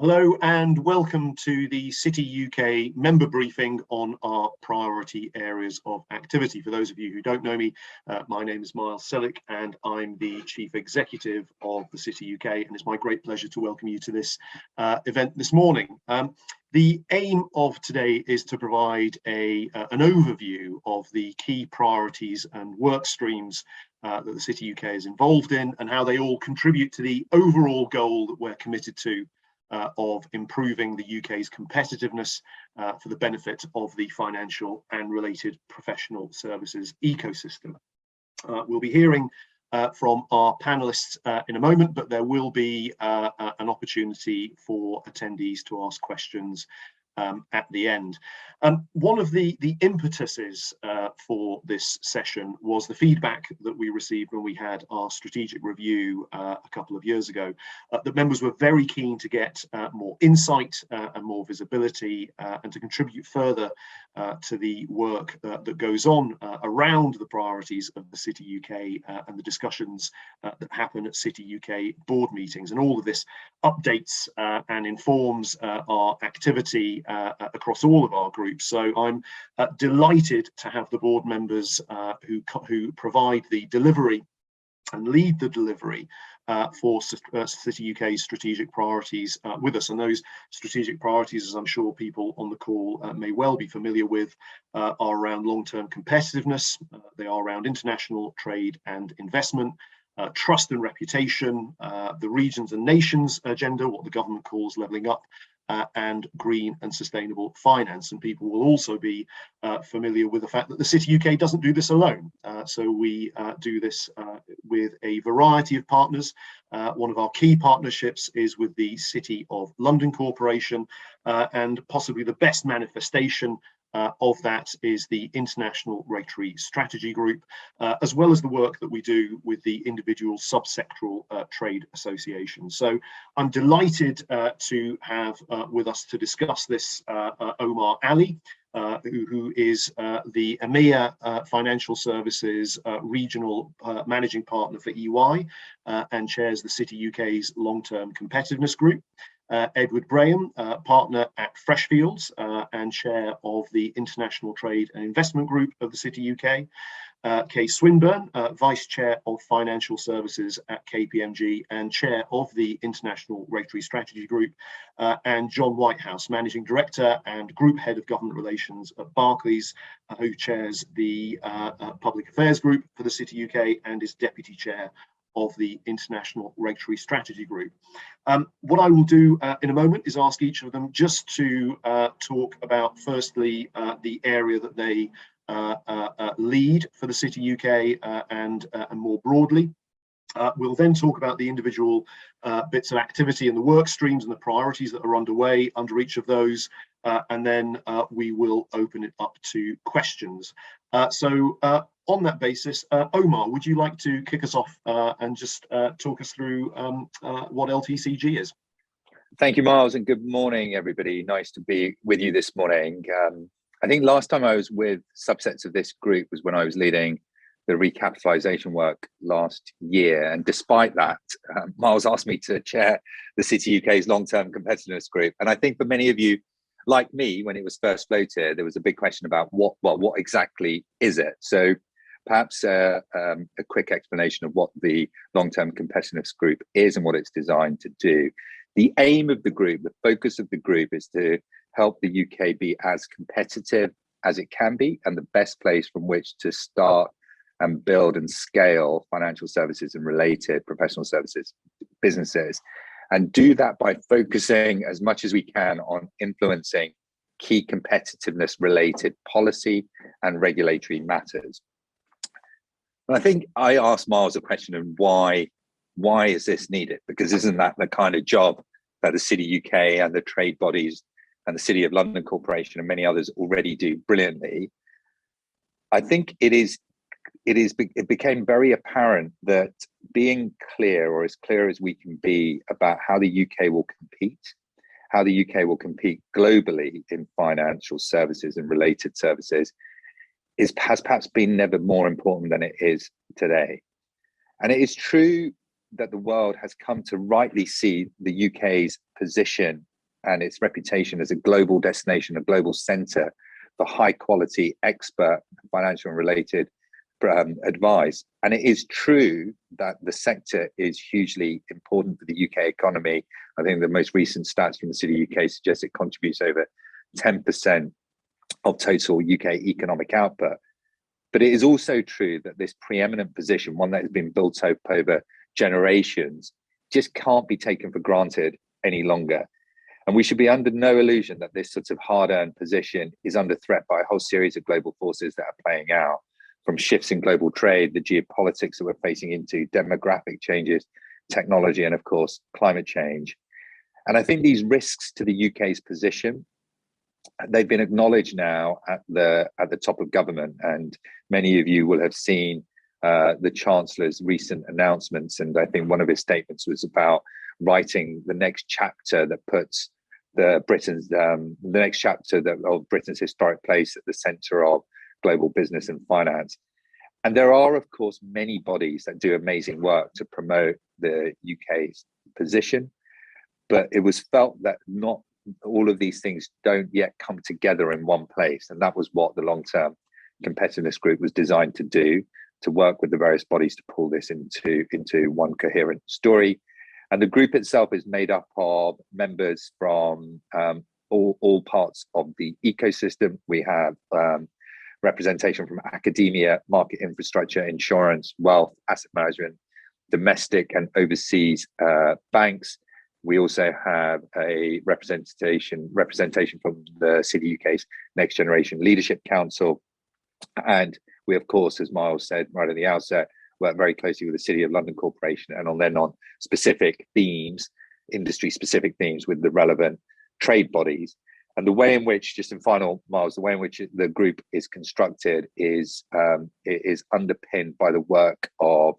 Hello and welcome to the City UK member briefing on our priority areas of activity. For those of you who don't know me, my name is Miles Selleck and I'm the Chief Executive of the City UK, and it's my great pleasure to welcome you to this event this morning. The aim of today is to provide an overview of the key priorities and work streams that the City UK is involved in and how they all contribute to the overall goal that we're committed to of improving the UK's competitiveness for the benefit of the financial and related professional services ecosystem. We'll be hearing from our panelists in a moment, but there will be an opportunity for attendees to ask questions at the end. One of the impetuses for this session was the feedback that we received when we had our strategic review a couple of years ago. The members were very keen to get more insight and more visibility and to contribute further to the work that goes on around the priorities of the City UK and the discussions that happen at City UK board meetings. And all of this updates and informs our activity across all of our groups. So I'm delighted to have the board members who provide the delivery and lead the delivery for City UK's strategic priorities with us. And those strategic priorities, as I'm sure people on the call may well be familiar with, are around long-term competitiveness. They are around international trade and investment, trust and reputation, the regions and nations agenda, what the government calls levelling up, and green and sustainable finance. And people will also be familiar with the fact that the City UK doesn't do this alone. So we do this with a variety of partners. One of our key partnerships is with the City of London Corporation, and possibly the best manifestation of that is the International Regulatory Strategy Group, as well as the work that we do with the individual subsectoral trade associations. So I'm delighted to have with us to discuss this Omar Ali, who is the EMEA Financial Services Regional Managing Partner for EY and chairs the City UK's Long-Term Competitiveness Group. Edward Braham, partner at Freshfields and chair of the International Trade and Investment Group of the City UK. Kay Swinburne, vice chair of financial services at KPMG and chair of the International Regulatory Strategy Group. And John Whitehouse, managing director and group head of government relations at Barclays, who chairs the public affairs group for the City UK and is deputy chair of the International Regulatory Strategy Group. What I will do in a moment is ask each of them just to talk about, firstly, the area that they lead for the City UK and more broadly. We'll then talk about the individual bits of activity and the work streams and the priorities that are underway under each of those, and then we will open it up to questions. So on that basis, Omar, would you like to kick us off and just talk us through what LTCG is? Thank you, Miles, and good morning, everybody. Nice to be with you this morning. I think last time I was with subsets of this group was when I was leading the recapitalisation work last year. And despite that, Miles asked me to chair the City UK's long-term competitiveness group. And I think for many of you, like me, when it was first floated, there was a big question about what exactly is it? So perhaps a quick explanation of what the long-term competitiveness group is and what it's designed to do. The aim of the group, the focus of the group, is to help the UK be as competitive as it can be and the best place from which to start and build and scale financial services and related professional services businesses, and do that by focusing as much as we can on influencing key competitiveness related policy and regulatory matters. And I think I asked Miles a question of why is this needed? Because isn't that the kind of job that the City UK and the trade bodies and the City of London Corporation and many others already do brilliantly? I think it became very apparent that being clear, or as clear as we can be, about how the UK will compete, how the UK will compete globally in financial services and related services, has perhaps been never more important than it is today. And it is true that the world has come to rightly see the UK's position and its reputation as a global destination, a global center for high quality expert financial and related advice. And it is true that the sector is hugely important for the UK economy. I think the most recent stats from the City UK suggest it contributes over 10% of total UK economic output. But it is also true that this preeminent position, one that has been built up over generations, just can't be taken for granted any longer. And we should be under no illusion that this sort of hard-earned position is under threat by a whole series of global forces that are playing out, from shifts in global trade, the geopolitics that we're facing into, demographic changes, technology, and of course, climate change. And I think these risks to the UK's position, they've been acknowledged now at the top of government. And many of you will have seen the Chancellor's recent announcements. And I think one of his statements was about writing the next chapter that puts the next chapter of Britain's historic place at the centre of global business and finance. And there are, of course, many bodies that do amazing work to promote the UK's position, but it was felt that not all of these things don't yet come together in one place. And that was what the long-term competitiveness group was designed to do, to work with the various bodies to pull this into one coherent story. And the group itself is made up of members from all parts of the ecosystem. We have representation from academia, market infrastructure, insurance, wealth, asset management, domestic and overseas banks. We also have a representation from the City UK's Next Generation Leadership Council. And we, of course, as Miles said right at the outset, work very closely with the City of London Corporation and on specific themes, industry-specific themes with the relevant trade bodies. And the way in which, just in final, Miles, the way in which the group is constructed is underpinned by the work of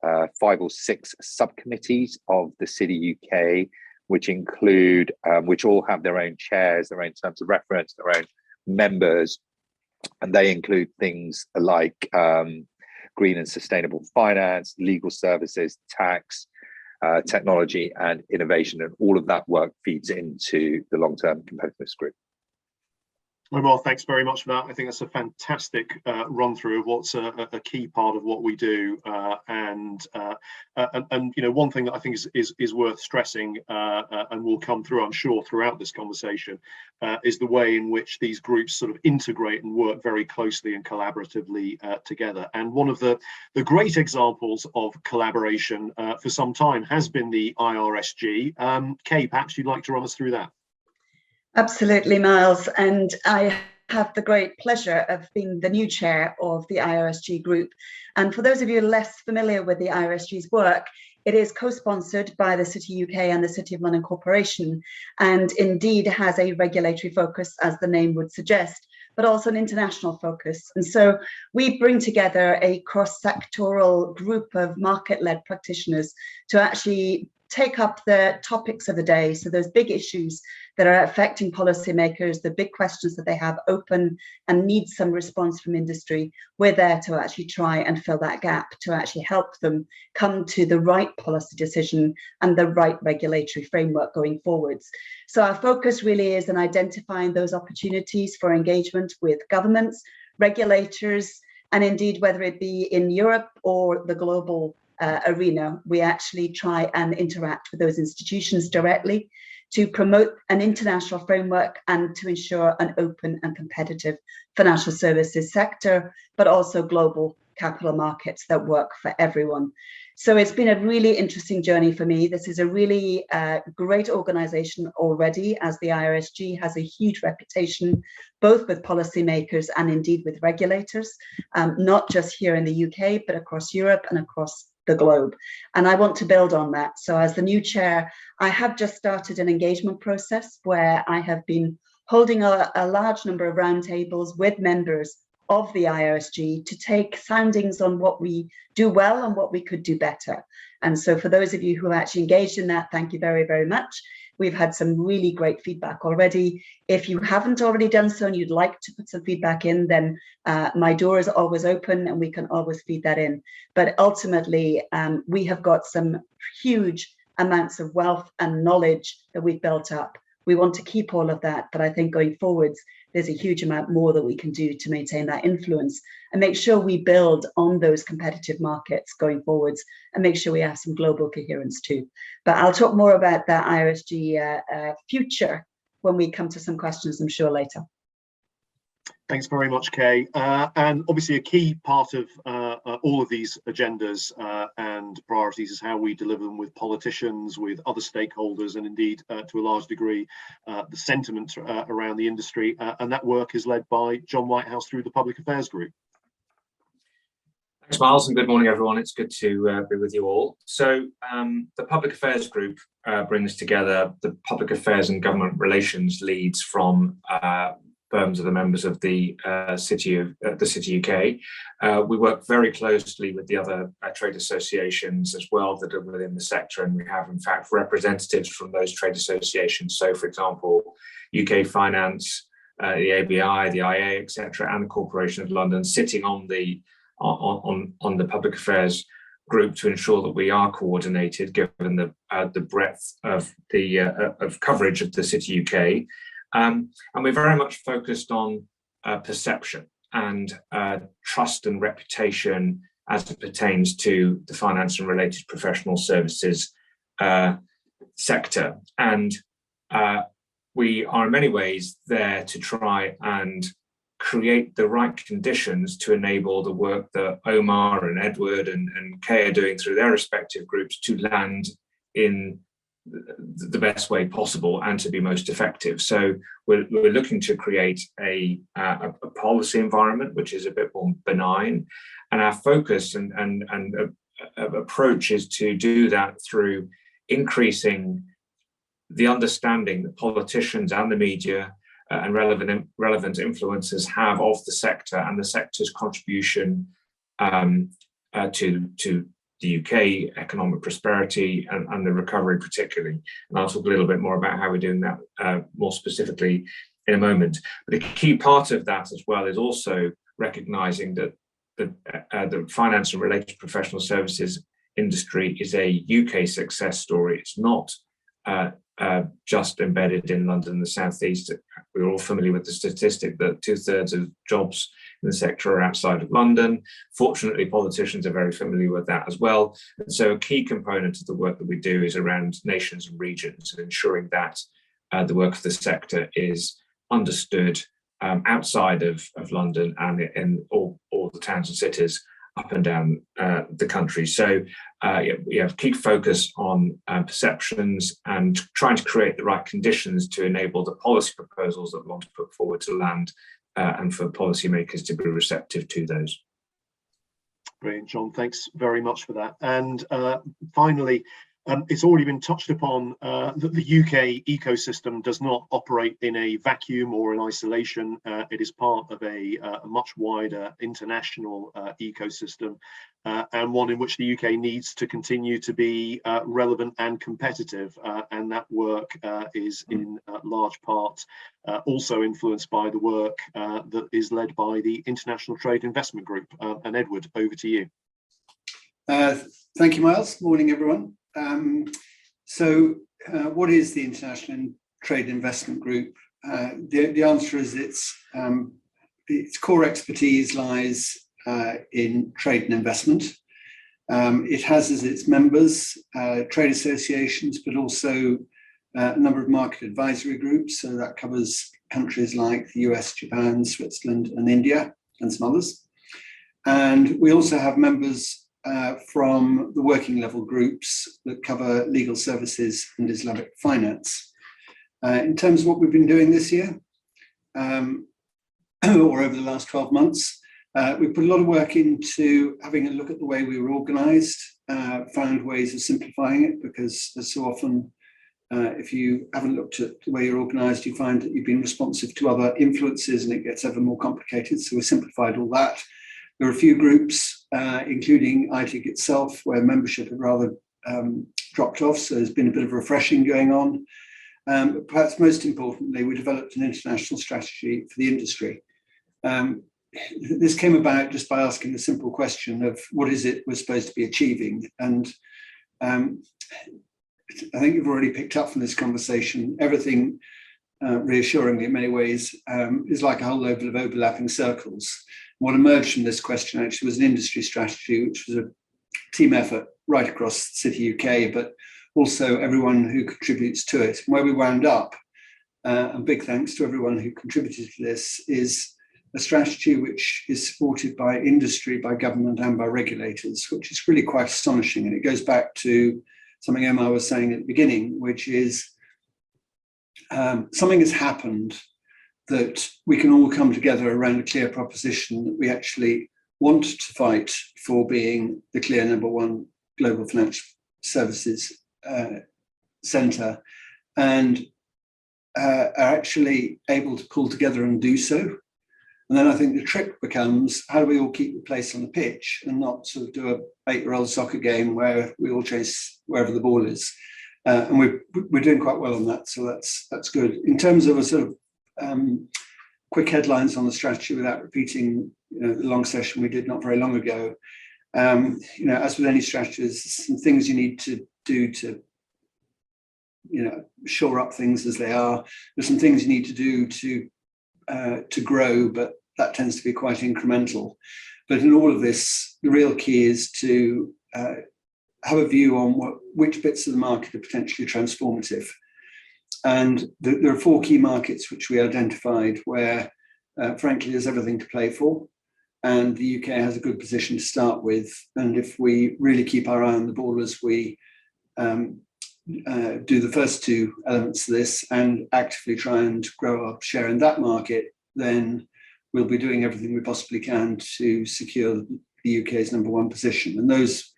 5 or 6 subcommittees of the City UK, which include, which all have their own chairs, their own terms of reference, their own members, and they include things like green and sustainable finance, legal services, tax, technology and innovation, and all of that work feeds into the long-term competitiveness group. Well, thanks very much for that. I think that's a fantastic run through of what's a key part of what we do, and you know, one thing that I think is worth stressing, and will come through, I'm sure, throughout this conversation, is the way in which these groups sort of integrate and work very closely and collaboratively together. And one of the great examples of collaboration for some time has been the IRSG. Kay, perhaps you'd like to run us through that. Absolutely, Miles. And I have the great pleasure of being the new chair of the IRSG group. And for those of you less familiar with the IRSG's work, it is co-sponsored by the City UK and the City of London Corporation, and indeed has a regulatory focus, as the name would suggest, but also an international focus. And so we bring together a cross-sectoral group of market-led practitioners to actually take up the topics of the day. So those big issues that are affecting policymakers, the big questions that they have open and need some response from industry, we're there to actually try and fill that gap, to actually help them come to the right policy decision and the right regulatory framework going forwards. So our focus really is in identifying those opportunities for engagement with governments, regulators, and indeed, whether it be in Europe or the global arena, we actually try and interact with those institutions directly to promote an international framework and to ensure an open and competitive financial services sector, but also global capital markets that work for everyone. So it's been a really interesting journey for me. This is a really great organization already, as the IRSG has a huge reputation, both with policymakers and indeed with regulators, not just here in the UK, but across Europe and across the globe. And I want to build on that. So as the new chair, I have just started an engagement process where I have been holding a large number of roundtables with members of the IRSG to take soundings on what we do well and what we could do better. And so for those of you who are actually engaged in that, thank you very, very much. We've had some really great feedback already. If you haven't already done so and you'd like to put some feedback in, then my door is always open and we can always feed that in. But ultimately, we have got some huge amounts of wealth and knowledge that we've built up, We want to keep all of that, but I think going forwards, there's a huge amount more that we can do to maintain that influence and make sure we build on those competitive markets going forwards and make sure we have some global coherence too. But I'll talk more about that IRSG future when we come to some questions, I'm sure, later. Thanks very much, Kay. And obviously a key part of all of these agendas and priorities is how we deliver them with politicians, with other stakeholders, and indeed, to a large degree, the sentiment around the industry. And that work is led by John Whitehouse through the Public Affairs Group. Thanks, Miles, and good morning, everyone. It's good to be with you all. So the Public Affairs Group brings together the public affairs and government relations leads from firms are the members of the TheCityUK. We work very closely with the other trade associations as well that are within the sector, and we have in fact representatives from those trade associations. So, for example, UK Finance, the ABI, the IA, etc., and the Corporation of London sitting on the Public Affairs Group to ensure that we are coordinated, given the breadth of the of coverage of the City UK. And we're very much focused on perception and trust and reputation as it pertains to the finance and related professional services sector. And we are in many ways there to try and create the right conditions to enable the work that Omar and Edward and Kay are doing through their respective groups to land in the best way possible and to be most effective. So we're looking to create a policy environment which is a bit more benign, and our focus and approach is to do that through increasing the understanding that politicians and the media and relevant influencers have of the sector and the sector's contribution to the UK economic prosperity and the recovery particularly. And I'll talk a little bit more about how we're doing that more specifically in a moment. But a key part of that as well is also recognising that the finance and related professional services industry is a UK success story. It's not just embedded in London and the South East. We're all familiar with the statistic that 2/3 of jobs in the sector are outside of London. Fortunately, politicians are very familiar with that as well. And so a key component of the work that we do is around nations and regions and ensuring that the work of the sector is understood outside of London and in all the towns and cities up and down the country. So we have key focus on perceptions and trying to create the right conditions to enable the policy proposals that we want to put forward to land and for policymakers to be receptive to those. Brilliant, John. Thanks very much for that. And finally, it's already been touched upon that the UK ecosystem does not operate in a vacuum or in isolation. It is part of a much wider international ecosystem and one in which the UK needs to continue to be relevant and competitive. And that work is in large part also influenced by the work that is led by the International Trade Investment Group. And Edward, over to you. Thank you, Miles. Morning, everyone. What is the International Trade Investment Group? The answer is its core expertise lies in trade and investment. It has as its members trade associations, but also a number of market advisory groups. So that covers countries like the US, Japan, Switzerland, and India, and some others. And we also have members from the working level groups that cover legal services and Islamic finance. In terms of what we've been doing this year, or over the last 12 months, we put a lot of work into having a look at the way we were organised, found ways of simplifying it, because as so often, if you haven't looked at the way you're organised, you find that you've been responsive to other influences and it gets ever more complicated. So we simplified all that. There are a few groups, including ITIC itself, where membership had rather dropped off. So there's been a bit of refreshing going on. But perhaps most importantly, we developed an international strategy for the industry. This came about just by asking the simple question of what is it we're supposed to be achieving? And I think you've already picked up from this conversation, everything reassuringly in many ways, is like a whole load of overlapping circles. What emerged from this question actually was an industry strategy, which was a team effort right across the City UK, but also everyone who contributes to it. And where we wound up, and big thanks to everyone who contributed to this, is a strategy which is supported by industry, by government and by regulators, which is really quite astonishing. And it goes back to something Omar was saying at the beginning, which is something has happened that we can all come together around a clear proposition that we actually want to fight for being the clear number one global financial services centre, and are actually able to pull together and do so. And then I think the trick becomes, how do we all keep the place on the pitch and not sort of do a 8-year-old soccer game where we all chase wherever the ball is? And we're doing quite well on that, so that's good. In terms of a sort of quick headlines on the strategy, without repeating the long session we did not very long ago, as with any strategy, there's some things you need to do to shore up things as they are. There's some things you need to do to grow, but that tends to be quite incremental. But in all of this, the real key is to have a view on which bits of the market are potentially transformative. And there are 4 key markets which we identified where, frankly, there's everything to play for. And the UK has a good position to start with. And if we really keep our eye on the ball as we do the first 2 elements of this and actively try and grow our share in that market, then we'll be doing everything we possibly can to secure the UK's number 1 position. And those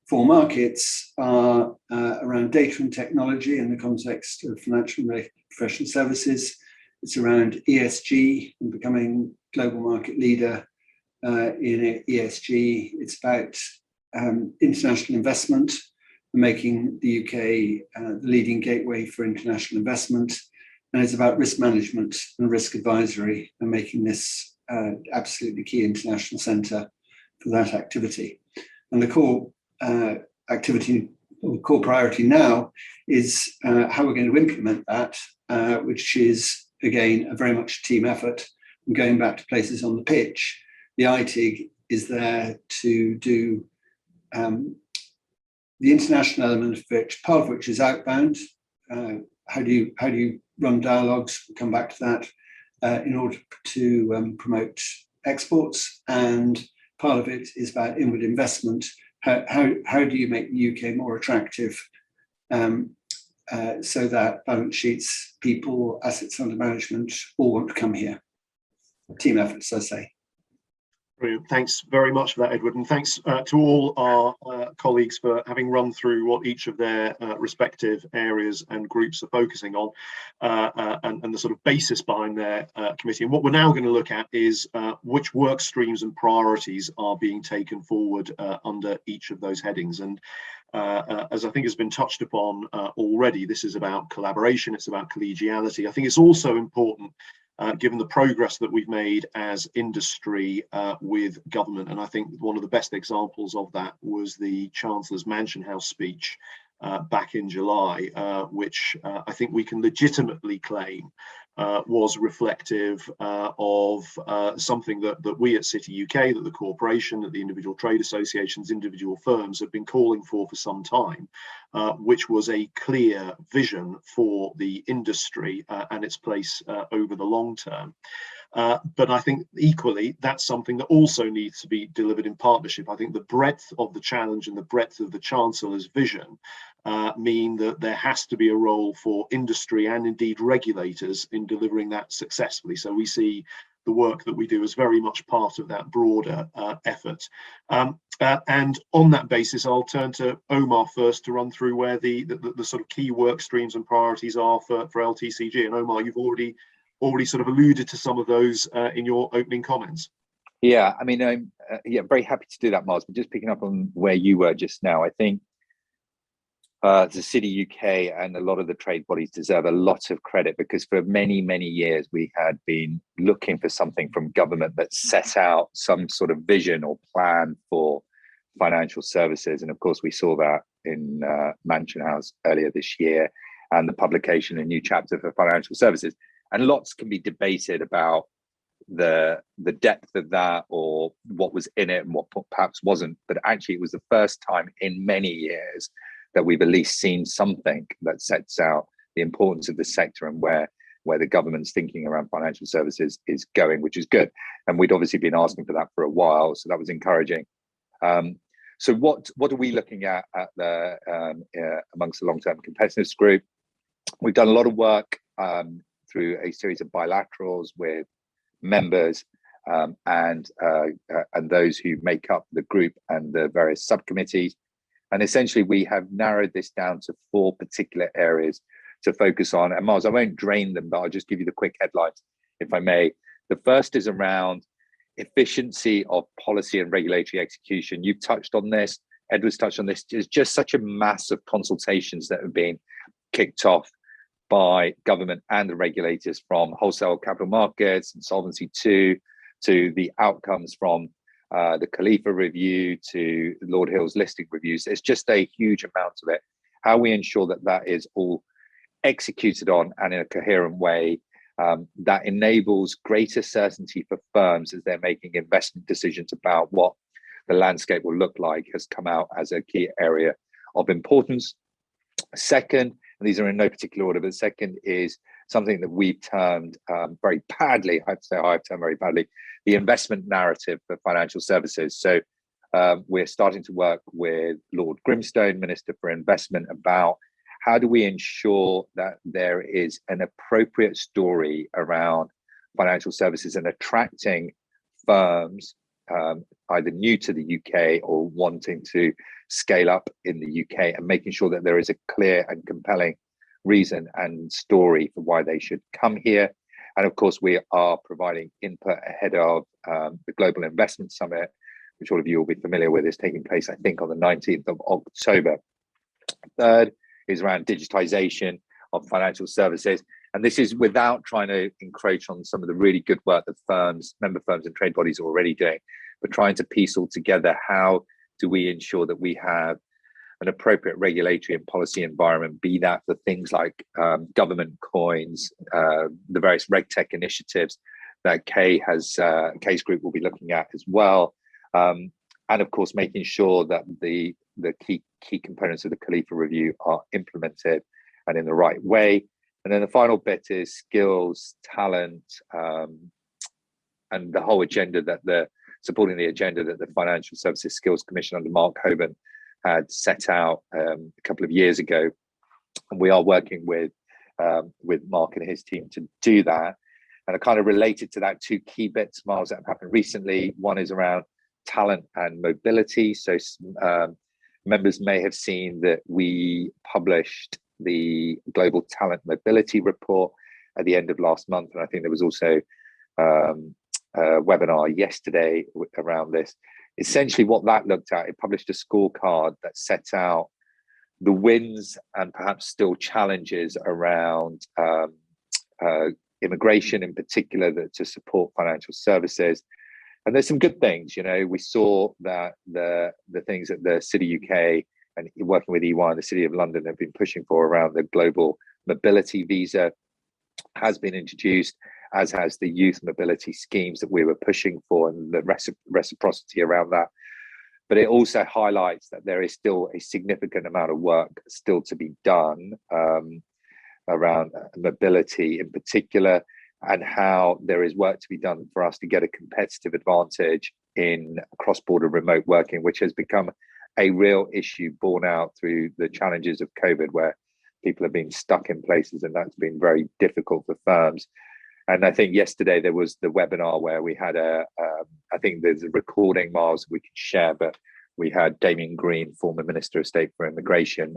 4 markets are around data and technology in the context of financial and professional services. It's around ESG and becoming global market leader in ESG. It's about international investment and making the UK the leading gateway for international investment. And it's about risk management and risk advisory and making this absolutely key international centre for that activity. And the core activity, or core priority now, is how we're going to implement that, which is, again, a very much team effort. And going back to places on the pitch, the ITIG is there to do the international element of which, part of which is outbound. How do you run dialogues? We'll come back to that in order to promote exports, and part of it is about inward investment. How do you make the UK more attractive so that balance sheets, people, assets under management all want to come here? Team efforts, I say. Brilliant. Thanks very much for that, Edward, and thanks to all our colleagues for having run through what each of their respective areas and groups are focusing on, and the sort of basis behind their committee. And what we're now going to look at is which work streams and priorities are being taken forward under each of those headings. And as I think has been touched upon already, this is about collaboration, it's about collegiality. I think it's also important, given the progress that we've made as industry with government. And I think one of the best examples of that was the Chancellor's Mansion House speech back in July, which I think we can legitimately claim was reflective of something that we at City UK, that the corporation, that the individual trade associations, individual firms have been calling for some time, which was a clear vision for the industry and its place over the long term. But I think equally, that's something that also needs to be delivered in partnership. I think the breadth of the challenge and the breadth of the Chancellor's vision mean that there has to be a role for industry and indeed regulators in delivering that successfully. So we see the work that we do as very much part of that broader effort. And on that basis, I'll turn to Omar first to run through where the sort of key work streams and priorities are for LTCG. And Omar, you've already sort of alluded to some of those in your opening comments. Yeah, I mean, I'm very happy to do that, Miles, but just picking up on where you were just now, I think the City UK and a lot of the trade bodies deserve a lot of credit, because for many, many years we had been looking for something from government that set out some sort of vision or plan for financial services. And of course, we saw that in Mansion House earlier this year, and the publication, a new chapter for financial services. And lots can be debated about the depth of that, or what was in it and what perhaps wasn't. But actually, it was the first time in many years that we've at least seen something that sets out the importance of the sector and where the government's thinking around financial services is going, which is good. And we'd obviously been asking for that for a while, so that was encouraging. So what are we looking at the amongst the long-term competitiveness group? We've done a lot of work through a series of bilaterals with members and those who make up the group and the various subcommittees. And essentially, we have narrowed this down to 4 particular areas to focus on. And Miles, I won't drain them, but I'll just give you the quick headlines, if I may. The first is around efficiency of policy and regulatory execution. You've touched on this, Edward's touched on this. There's just such a mass of consultations that have been kicked off by government and the regulators, from wholesale capital markets and Solvency II to the outcomes from the Khalifa review to Lord Hill's listing reviews. It's just a huge amount of it. How we ensure that that is all executed on and in a coherent way that enables greater certainty for firms as they're making investment decisions about what the landscape will look like has come out as a key area of importance. Second, and these are in no particular order, but second is something that we've termed very badly, I have to say I've termed very badly, the investment narrative for financial services. So we're starting to work with Lord Grimstone, Minister for Investment, about how do we ensure that there is an appropriate story around financial services and attracting firms either new to the UK or wanting to scale up in the UK, and making sure that there is a clear and compelling reason and story for why they should come here. And of course, we are providing input ahead of the Global Investment Summit, which all of you will be familiar with, is taking place, I think, on the 19th of October. Third is around digitization of financial services. And this is without trying to encroach on some of the really good work that firms, member firms and trade bodies are already doing, but trying to piece all together, how do we ensure that we have an appropriate regulatory and policy environment, be that for things like government coins, the various RegTech initiatives that Kay's group will be looking at as well. And of course, making sure that the key components of the Khalifa review are implemented and in the right way. And then the final bit is skills, talent, and the whole agenda that supporting the agenda that the Financial Services Skills Commission under Mark Hoban had set out a couple of years ago. And we are working with Mark and his team to do that. And I kind of related to that, 2 key bits, Miles, that have happened recently. One is around talent and mobility. So members may have seen that we published the Global Talent Mobility Report at the end of last month. And I think there was also a webinar yesterday around this. Essentially what that looked at, it published a scorecard that set out the wins and perhaps still challenges around immigration in particular, that to support financial services. And there's some good things, you know. We saw that the things that the City UK and working with EY and the City of London have been pushing for around the global mobility visa has been introduced, as has the youth mobility schemes that we were pushing for, and the reciprocity around that. But it also highlights that there is still a significant amount of work still to be done around mobility in particular, and how there is work to be done for us to get a competitive advantage in cross-border remote working, which has become a real issue borne out through the challenges of COVID, where people have been stuck in places, and that's been very difficult for firms. And I think yesterday there was the webinar where we had I think there's a recording, Miles, we can share, but we had Damien Green, former Minister of State for Immigration,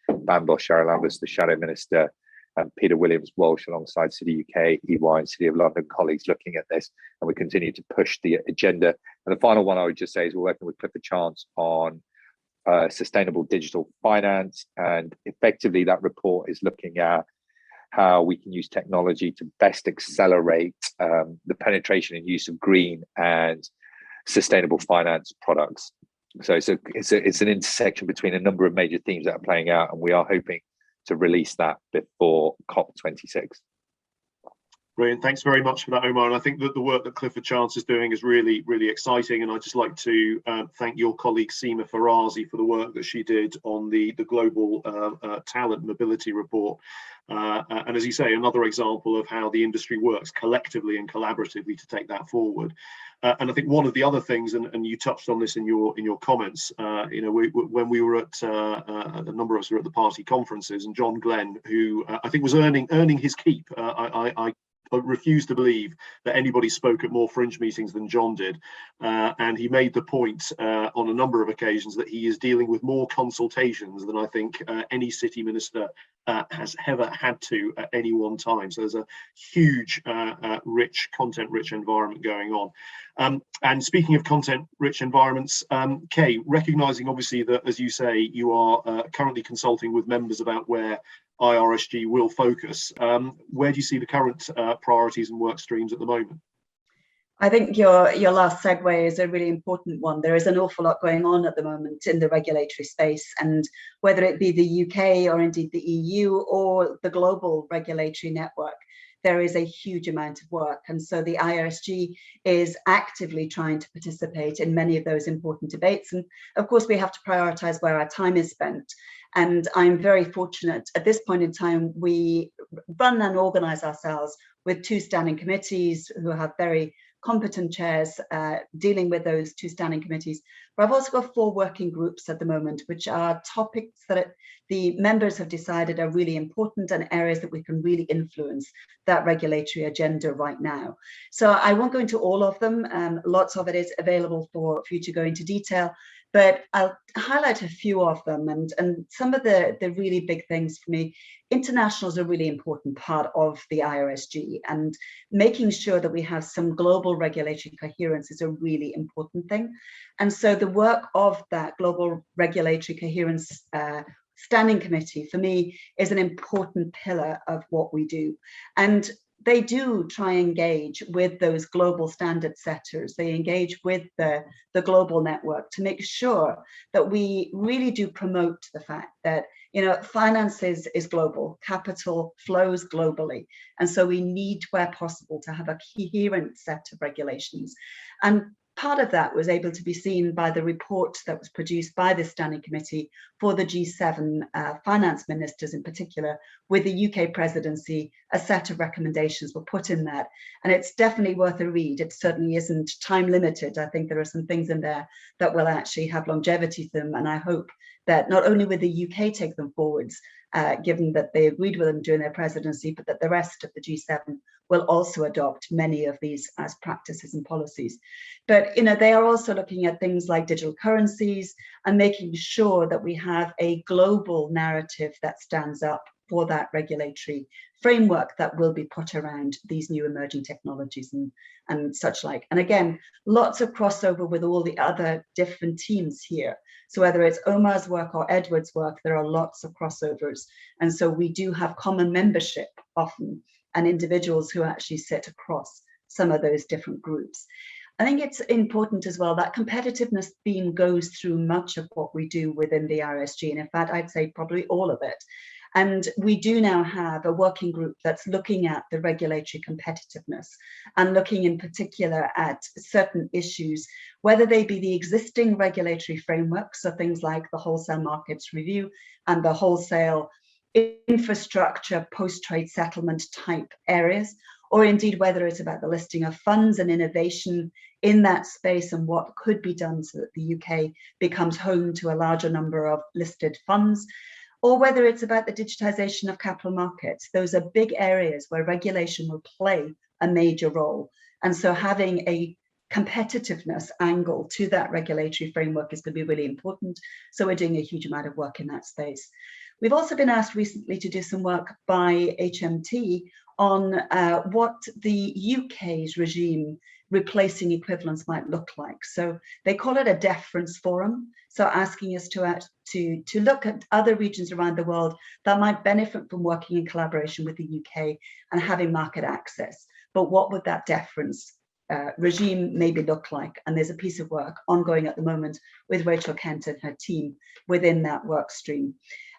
Bambo Charalambous, the Shadow Minister, and Peter Williams-Walsh, alongside City UK, EY and City of London colleagues looking at this, and we continue to push the agenda. And the final one I would just say is we're working with Clifford Chance on sustainable digital finance, and effectively that report is looking at how we can use technology to best accelerate the penetration and use of green and sustainable finance products. So it's an intersection between a number of major themes that are playing out, and we are hoping to release that before COP26. Brilliant. Thanks very much for that, Omar. And I think that the work that Clifford Chance is doing is really, really exciting. And I'd just like to thank your colleague Seema Farazi for the work that she did on the global talent mobility report. And as you say, another example of how the industry works collectively and collaboratively to take that forward. And I think one of the other things, and you touched on this in your comments, when we were at a number of us were at the party conferences, and John Glenn, who I think was earning his keep. I refuse to believe that anybody spoke at more fringe meetings than John did. And he made the point on a number of occasions that he is dealing with more consultations than I think any city minister has ever had to at any one time. So there's a huge, content-rich environment going on. And speaking of content-rich environments, Kay, recognising obviously that, as you say, you are currently consulting with members about where IRSG will focus. Where do you see the current priorities and work streams at the moment? I think your last segue is a really important one. There is an awful lot going on at the moment in the regulatory space, and whether it be the UK or indeed the EU or the global regulatory network, there is a huge amount of work. And so the IRSG is actively trying to participate in many of those important debates. And of course, we have to prioritise where our time is spent. And I'm very fortunate at this point in time, we run and organise ourselves with 2 standing committees who have very competent chairs dealing with those 2 standing committees. But I've also got 4 working groups at the moment, which are topics that the members have decided are really important and areas that we can really influence that regulatory agenda right now. So I won't go into all of them. Lots of it is available for you to go into detail, but I'll highlight a few of them. And some of the really big things for me, international is a really important part of the IRSG, and making sure that we have some global regulatory coherence is a really important thing. And so the work of that global regulatory coherence standing committee for me is an important pillar of what we do. And they do try and engage with those global standard setters. They engage with the global network to make sure that we really do promote the fact that, finance is global, capital flows globally. And so we need, where possible, to have a coherent set of regulations. And part of that was able to be seen by the report that was produced by the Standing Committee for the G7 finance ministers in particular, with the UK presidency. A set of recommendations were put in that, and it's definitely worth a read. It certainly isn't time limited. I think there are some things in there that will actually have longevity to them, and I hope that not only will the UK take them forwards, given that they agreed with them during their presidency, but that the rest of the G7 will also adopt many of these as practices and policies. But they are also looking at things like digital currencies and making sure that we have a global narrative that stands up for that regulatory framework that will be put around these new emerging technologies and such like. And again, lots of crossover with all the other different teams here. So whether it's Omar's work or Edward's work, there are lots of crossovers. And so we do have common membership often, and individuals who actually sit across some of those different groups. I think it's important as well that competitiveness theme goes through much of what we do within the IRSG. And in fact, I'd say probably all of it. And we do now have a working group that's looking at the regulatory competitiveness and looking in particular at certain issues, whether they be the existing regulatory frameworks, so things like the wholesale markets review and the wholesale infrastructure post-trade settlement type areas, or indeed whether it's about the listing of funds and innovation in that space and what could be done so that the UK becomes home to a larger number of listed funds, or whether it's about the digitization of capital markets. Those are big areas where regulation will play a major role. And so having a competitiveness angle to that regulatory framework is going to be really important. So we're doing a huge amount of work in that space. We've also been asked recently to do some work by HMT on what the UK's regime replacing equivalence might look like. So they call it a deference forum. So asking us to look at other regions around the world that might benefit from working in collaboration with the UK and having market access. But what would that deference regime maybe look like? And there's a piece of work ongoing at the moment with Rachel Kent and her team within that work stream.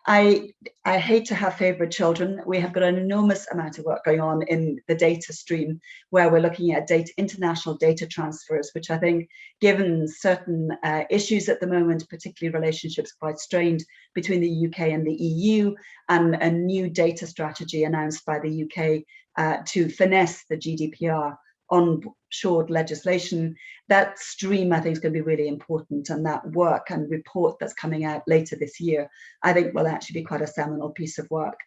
I hate to have favorite children. We have got an enormous amount of work going on in the data stream, where we're looking at international data transfers, which I think, given certain issues at the moment, particularly relationships quite strained between the UK and the EU, and a new data strategy announced by the UK to finesse the GDPR on-shored legislation. That stream, I think, is going to be really important, and that work and report that's coming out later this year, I think, will actually be quite a seminal piece of work.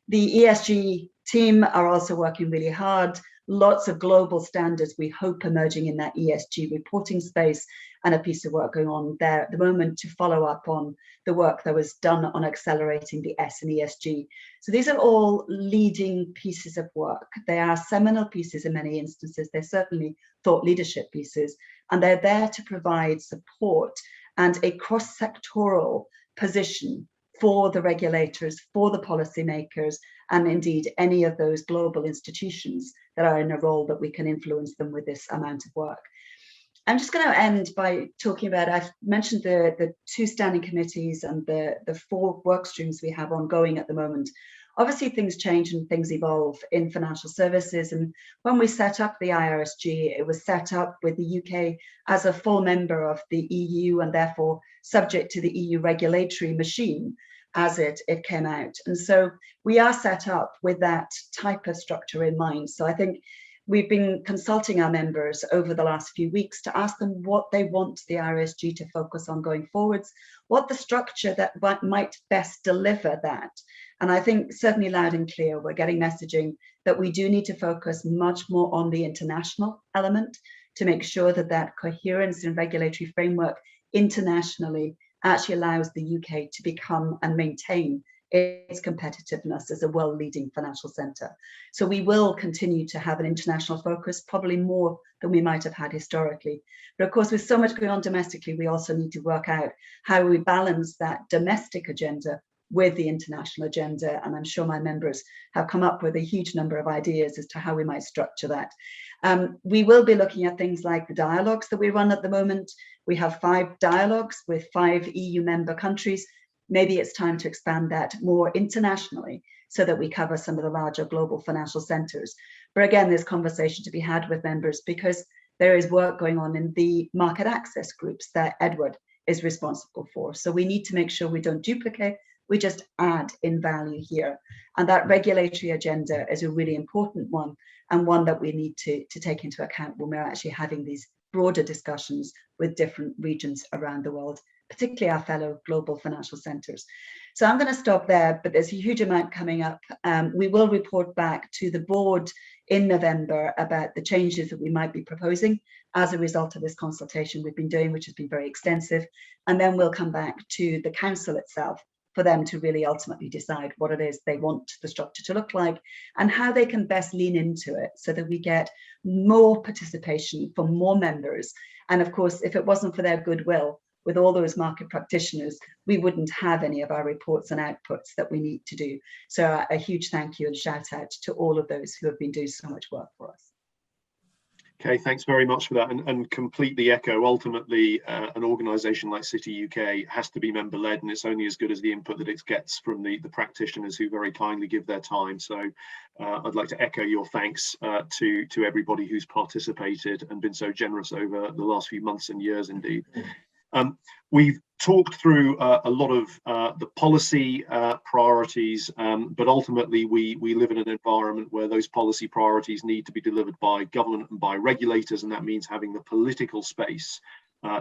The ESG team are also working really hard. Lots of global standards, we hope, emerging in that ESG reporting space, and a piece of work going on there at the moment to follow up on the work that was done on accelerating the S in ESG. So these are all leading pieces of work. They are seminal pieces in many instances. They're certainly thought leadership pieces, and they're there to provide support and a cross-sectoral position for the regulators, for the policymakers, and indeed any of those global institutions that are in a role that we can influence them with this amount of work. I'm just going to end by talking about, I've mentioned the 2 standing committees and the 4 work streams we have ongoing at the moment. Obviously, things change and things evolve in financial services. And when we set up the IRSG, it was set up with the UK as a full member of the EU, and therefore subject to the EU regulatory machine as it came out. And so we are set up with that type of structure in mind. So I think we've been consulting our members over the last few weeks to ask them what they want the IRSG to focus on going forwards, what the structure that might best deliver that. And I think certainly loud and clear, we're getting messaging that we do need to focus much more on the international element to make sure that that coherence in regulatory framework internationally actually allows the UK to become and maintain its competitiveness as a world-leading financial centre. So we will continue to have an international focus, probably more than we might have had historically. But of course, with so much going on domestically, we also need to work out how we balance that domestic agenda with the international agenda. And I'm sure my members have come up with a huge number of ideas as to how we might structure that. We will be looking at things like the dialogues that we run at the moment. We have 5 dialogues with 5 EU member countries. Maybe it's time to expand that more internationally so that we cover some of the larger global financial centres. But again, there's conversation to be had with members because there is work going on in the market access groups that Edward is responsible for. So we need to make sure we don't duplicate, we just add in value here. And that regulatory agenda is a really important one, and one that we need to take into account when we're actually having these broader discussions with different regions around the world, particularly our fellow global financial centres. So I'm going to stop there, but there's a huge amount coming up. We will report back to the board in November about the changes that we might be proposing as a result of this consultation we've been doing, which has been very extensive. And then we'll come back to the council itself for them to really ultimately decide what it is they want the structure to look like and how they can best lean into it so that we get more participation from more members. And of course, if it wasn't for their goodwill with all those market practitioners, we wouldn't have any of our reports and outputs that we need to do. So a huge thank you and shout out to all of those who have been doing so much work for us. Okay, thanks very much for that, and completely echo. Ultimately, an organisation like TheCityUK has to be member-led, and it's only as good as the input that it gets from the practitioners who very kindly give their time. So I'd like to echo your thanks to everybody who's participated and been so generous over the last few months and years indeed. We've talked through a lot of the policy priorities, but ultimately we live in an environment where those policy priorities need to be delivered by government and by regulators, and that means having the political space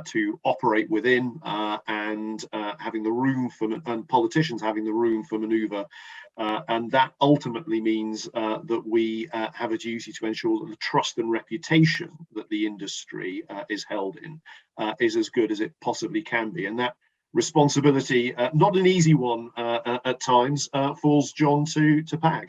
to operate witin, and having the room for, and politicians having the room for manoeuvre. And that ultimately means that we have a duty to ensure that the trust and reputation that the industry is held in is as good as it possibly can be. And that responsibility, not an easy one at times, falls, John, to PAG.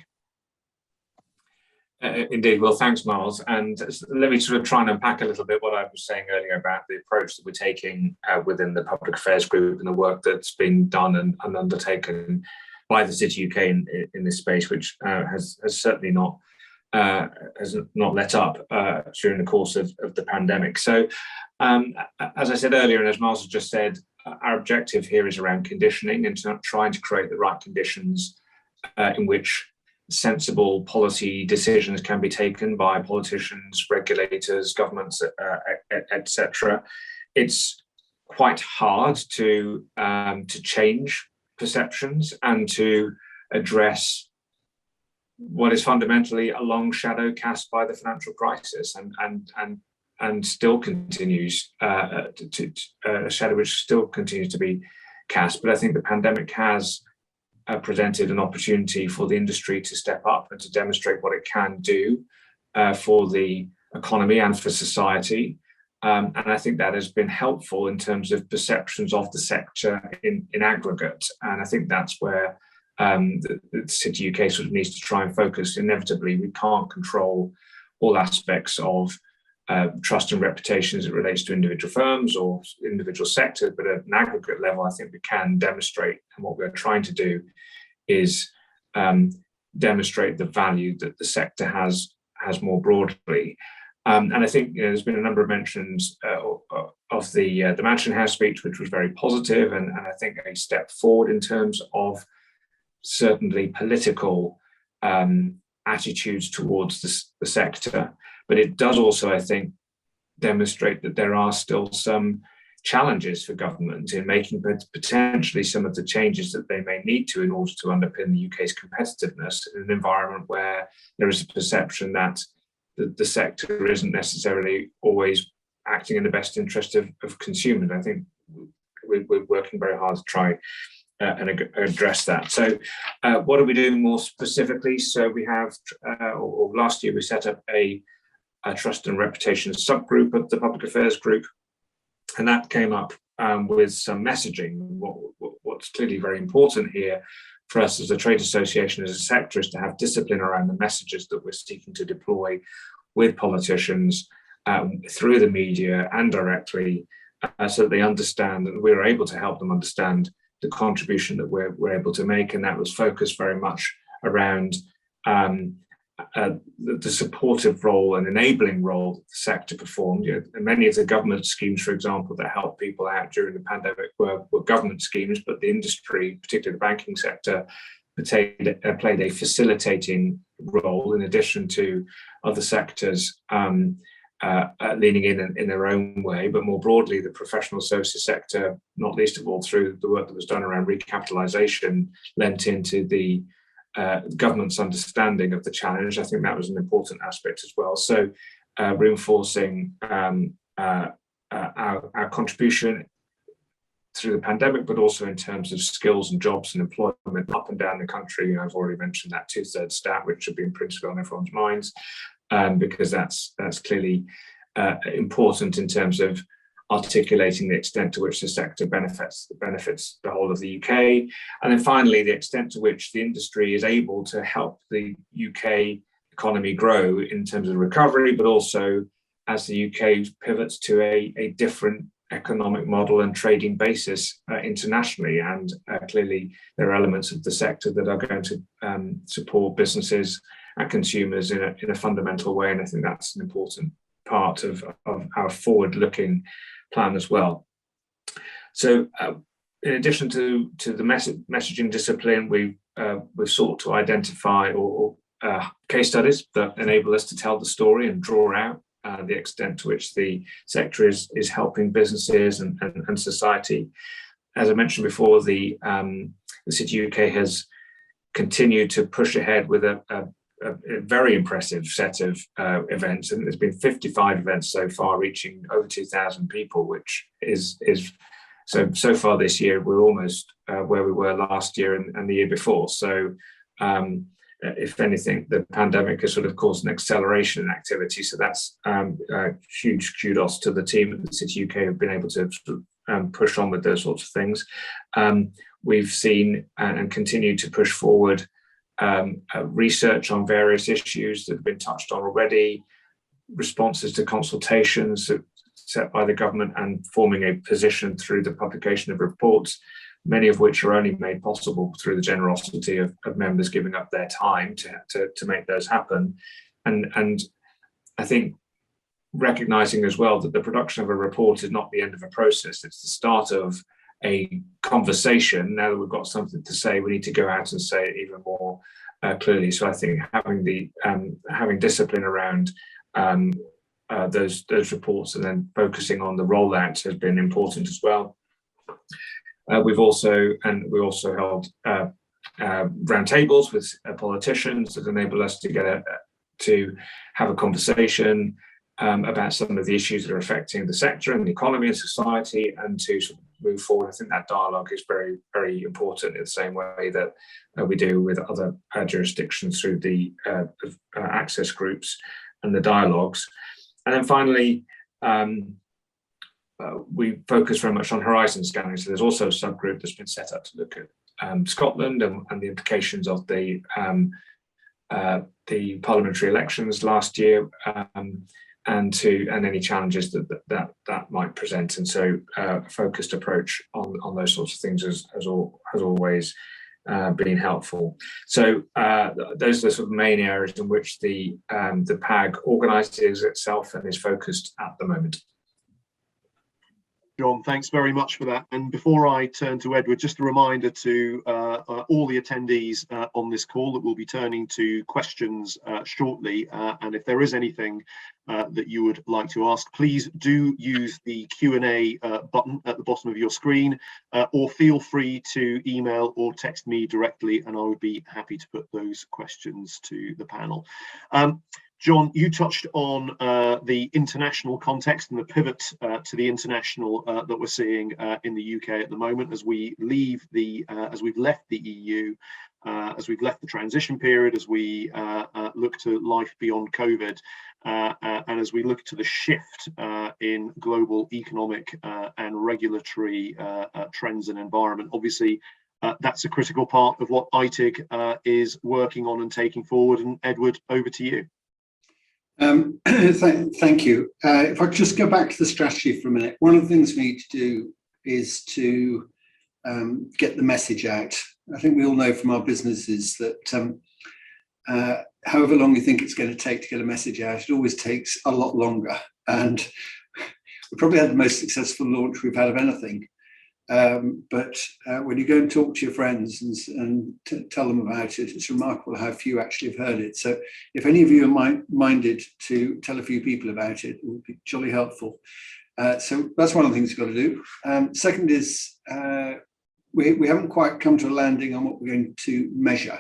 Indeed. Well, thanks, Miles. And let me sort of try and unpack a little bit what I was saying earlier about the approach that we're taking within the Public Affairs Group and the work that's been done and undertaken by the TheCityUK in this space, which has certainly not let up during the course of the pandemic. So, as I said earlier, and as Miles has just said, our objective here is around conditioning and trying to create the right conditions in which sensible policy decisions can be taken by politicians, regulators, governments, etc. It's quite hard to change perceptions and to address what is fundamentally a long shadow cast by the financial crisis, and still continues a shadow which still continues to be cast. But I think the pandemic has presented an opportunity for the industry to step up and to demonstrate what it can do for the economy and for society. And I think that has been helpful in terms of perceptions of the sector in aggregate. And I think that's where the City UK sort of needs to try and focus. Inevitably, we can't control all aspects of trust and reputation as it relates to individual firms or individual sectors, but at an aggregate level, I think we can demonstrate, and what we're trying to do is demonstrate the value that the sector has more broadly. And I think there's been a number of mentions of the Mansion House speech, which was very positive, and I think a step forward in terms of certainly political attitudes towards the sector. But it does also, I think, demonstrate that there are still some challenges for government in making potentially some of the changes that they may need to in order to underpin the UK's competitiveness in an environment where there is a perception that the sector isn't necessarily always acting in the best interest of consumers. I think we're working very hard to try and address that. So what are we doing more specifically? So we have, or last year we set up a trust and reputation subgroup of the public affairs group, and that came up with some messaging. What's clearly very important here for us as a trade association, as a sector, is to have discipline around the messages that we're seeking to deploy with politicians through the media and directly, so that they understand and we're able to help them understand the contribution that we're able to make. And that was focused very much around the supportive role and enabling role that the sector performed. Many of the government schemes, for example, that helped people out during the pandemic were government schemes, but the industry, particularly the banking sector, played a facilitating role in addition to other sectors leaning in their own way. But more broadly, the professional services sector, not least of all through the work that was done around recapitalisation, lent into the government's understanding of the challenge. I think that was an important aspect as well. So reinforcing our contribution through the pandemic, but also in terms of skills and jobs and employment up and down the country. I've already mentioned that 2/3 stat, which should be imprinted on everyone's minds, because that's clearly important in terms of articulating the extent to which the sector benefits the whole of the UK. And then finally, the extent to which the industry is able to help the UK economy grow in terms of recovery, but also as the UK pivots to a different economic model and trading basis internationally. And clearly there are elements of the sector that are going to support businesses and consumers in a fundamental way. And I think that's an important part of our forward-looking plan as well. So in addition to the messaging discipline, we've sought to identify case studies that enable us to tell the story and draw out the extent to which the sector is helping businesses and society. As I mentioned before, the City UK has continued to push ahead with a very impressive set of events, and there's been 55 events so far, reaching over 2,000 people, which is so far this year we're almost where we were last year and the year before. So if anything, the pandemic has sort of caused an acceleration in activity. So that's huge kudos to the team at the City UK who've been able to sort of, push on with those sorts of things. We've seen and continue to push forward research on various issues that have been touched on already, responses to consultations set by the government, and forming a position through the publication of reports, many of which are only made possible through the generosity of members giving up their time to make those happen. And I think recognizing as well that the production of a report is not the end of a process, it's the start of a conversation. Now that we've got something to say, we need to go out and say it even more clearly. So I think having discipline around those reports and then focusing on the rollout has been important as well. We also held roundtables with politicians that enable us to have a conversation about some of the issues that are affecting the sector and the economy and society, and to sort of move forward. I think that dialogue is very, very important in the same way that we do with other jurisdictions through the access groups and the dialogues. And then finally, we focus very much on horizon scanning. So there's also a subgroup that's been set up to look at Scotland and the implications of the parliamentary elections last year, and any challenges that might present. And so a focused approach on those sorts of things has always been helpful. So those are the sort of main areas in which the PAG organises itself and is focused at the moment. John, thanks very much for that. And before I turn to Edward, just a reminder to all the attendees on this call that we'll be turning to questions shortly. And if there is anything that you would like to ask, please do use the Q&A button at the bottom of your screen, or feel free to email or text me directly, and I would be happy to put those questions to the panel. John, you touched on the international context and the pivot to the international that we're seeing in the UK at the moment as we leave as we've left the EU, as we've left the transition period, as we look to life beyond COVID, and as we look to the shift in global economic and regulatory trends and environment. Obviously, that's a critical part of what ITIG is working on and taking forward. And Edward, over to you. Thank you. If I could just go back to the strategy for a minute, one of the things we need to do is to get the message out. I think we all know from our businesses that however long you think it's going to take to get a message out, it always takes a lot longer. And we probably had the most successful launch we've had of anything. But when you go and talk to your friends and tell them about it, it's remarkable how few actually have heard it. So if any of you are minded to tell a few people about it, it would be jolly helpful. So that's one of the things you've got to do. Second is we haven't quite come to a landing on what we're going to measure.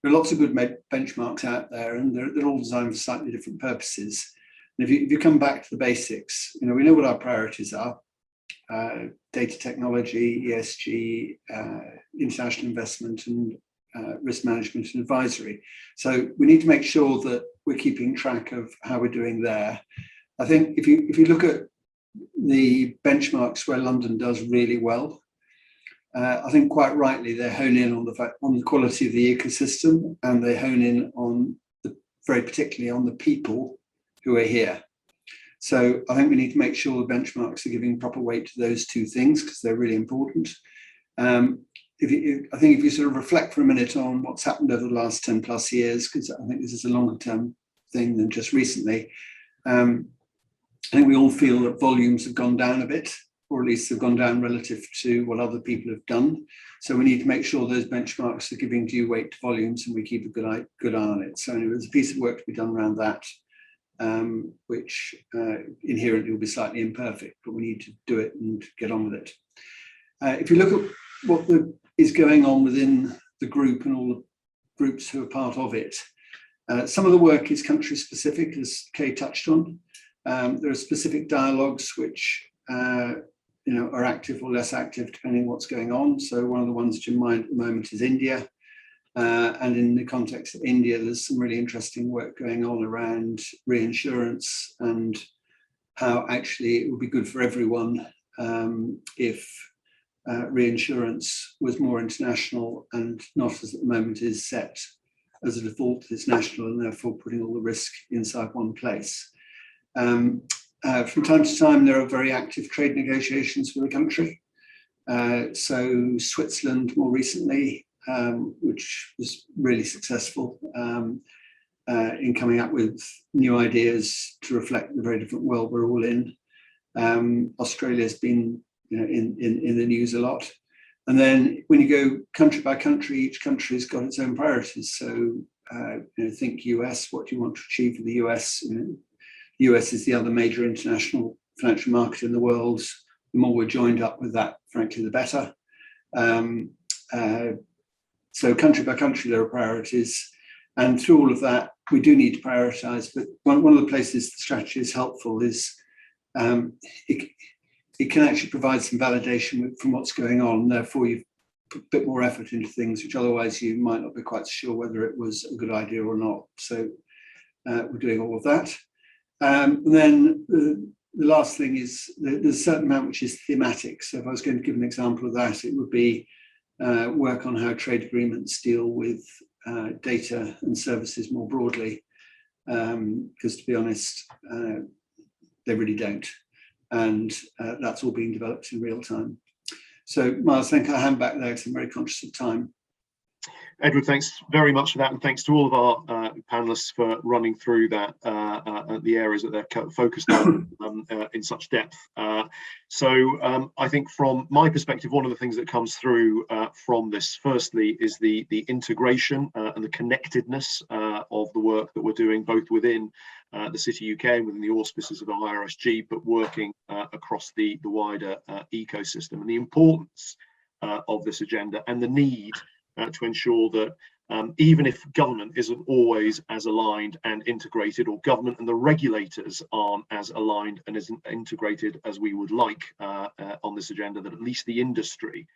There are lots of good benchmarks out there, and they're all designed for slightly different purposes. And if you come back to the basics, we know what our priorities are. Data technology, ESG, international investment, and risk management and advisory. So we need to make sure that we're keeping track of how we're doing there. I think if you look at the benchmarks where London does really well, I think quite rightly they hone in on the quality of the ecosystem, and they hone in on very particularly on the people who are here. So I think we need to make sure the benchmarks are giving proper weight to those two things, because they're really important. I think if you sort of reflect for a minute on what's happened over the last 10 plus years, because I think this is a longer term thing than just recently, I think we all feel that volumes have gone down a bit, or at least have gone down relative to what other people have done. So we need to make sure those benchmarks are giving due weight to volumes, and we keep a good eye on it. So there's a piece of work to be done around that. Which inherently will be slightly imperfect, but we need to do it and get on with it. If you look at what is going on within the group and all the groups who are part of it, some of the work is country specific, as Kay touched on. There are specific dialogues which are active or less active depending on what's going on. So one of the ones to mind at the moment is India. And in the context of India, there's some really interesting work going on around reinsurance and how actually it would be good for everyone if reinsurance was more international and not, as at the moment is set as a default, it's national, and therefore putting all the risk inside one place. From time to time, there are very active trade negotiations with the country. So Switzerland more recently, which was really successful in coming up with new ideas to reflect the very different world we're all in. Australia's been in the news a lot. And then when you go country by country, each country's got its own priorities. So think US, what do you want to achieve in the US? The US is the other major international financial market in the world. The more we're joined up with that, frankly, the better. So country by country, there are priorities. And through all of that, we do need to prioritize. But one of the places the strategy is helpful is it can actually provide some validation from what's going on. Therefore, you put a bit more effort into things, which otherwise you might not be quite sure whether it was a good idea or not. So we're doing all of that. And then the last thing is there's a certain amount which is thematic. So if I was going to give an example of that, it would be work on how trade agreements deal with data and services more broadly. Because to be honest, they really don't. And that's all being developed in real time. So Miles, I think I'll hand back there because I'm very conscious of time. Edward, thanks very much for that, and thanks to all of our panelists for running through that, the areas that they're focused on in such depth. So I think from my perspective, one of the things that comes through from this, firstly, is the integration and the connectedness of the work that we're doing, both within the City UK and within the auspices of IRSG, but working across the wider ecosystem, and the importance of this agenda and the need to ensure that even if government isn't always as aligned and integrated, or government and the regulators aren't as aligned and isn't integrated as we would like on this agenda, that at least the industry